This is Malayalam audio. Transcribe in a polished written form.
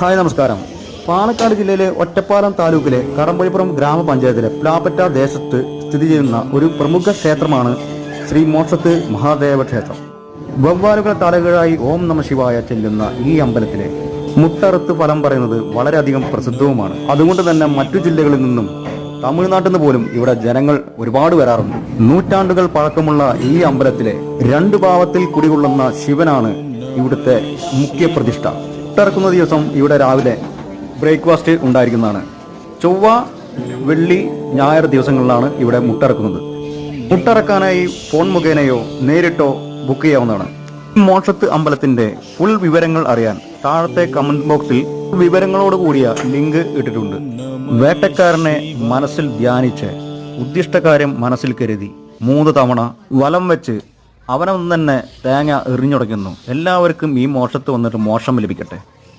ഹായ് നമസ്കാരം. പാലക്കാട് ജില്ലയിലെ ഒറ്റപ്പാലം താലൂക്കിലെ കടമ്പഴിപ്പുറം ഗ്രാമപഞ്ചായത്തിലെ പ്ലാപ്പറ്റ ദേശത്ത് സ്ഥിതി ചെയ്യുന്ന ഒരു പ്രമുഖ ക്ഷേത്രമാണ് ശ്രീ മോക്ഷത്ത് മഹാദേവ ക്ഷേത്രം. വവ്വാലുകളെ തലകീഴായി ഓം നമ ശിവായ ചെല്ലുന്ന ഈ അമ്പലത്തിലെ മുട്ടറുത്ത് ഫലം പറയുന്നത് വളരെയധികം പ്രസിദ്ധവുമാണ്. അതുകൊണ്ട് തന്നെ മറ്റു ജില്ലകളിൽ നിന്നും തമിഴ്നാട്ടിൽ നിന്ന് പോലും ഇവിടെ ജനങ്ങൾ ഒരുപാട് വരാറുണ്ട്. നൂറ്റാണ്ടുകൾ പഴക്കമുള്ള ഈ അമ്പലത്തിലെ രണ്ട് ഭാവത്തിൽ കുടികൊള്ളുന്ന ശിവനാണ് ഇവിടുത്തെ മുഖ്യ പ്രതിഷ്ഠ. മുട്ടറക്കുന്ന ദിവസം ഇവിടെ രാവിലെ ബ്രേക്ക്ഫാസ്റ്റ് ഉണ്ടായിരിക്കുന്നതാണ്. ചൊവ്വ, വെള്ളി, ഞായർ ദിവസങ്ങളിലാണ് ഇവിടെ മുട്ടറക്കുന്നത്. മുട്ടറക്കാനായി ഫോൺ മുഖേനയോ നേരിട്ടോ ബുക്ക് ചെയ്യാവുന്നതാണ്. മോക്ഷത്ത് അമ്പലത്തിന്റെ ഫുൾ വിവരങ്ങൾ അറിയാൻ താഴത്തെ കമന്റ് ബോക്സിൽ വിവരങ്ങളോട് കൂടിയ ലിങ്ക് ഇട്ടിട്ടുണ്ട്. വേട്ടക്കാരനെ മനസ്സിൽ ധ്യാനിച്ച് ഉദ്ദിഷ്ടകാര്യം മനസ്സിൽ കരുതി 3 തവണ വലം വെച്ച് അവനൊന്നും തന്നെ തേങ്ങ എറിഞ്ഞുടയ്ക്കുന്നു. എല്ലാവർക്കും ഈ മോക്ഷത്ത് വന്നിട്ട് മോക്ഷം ലഭിക്കട്ടെ.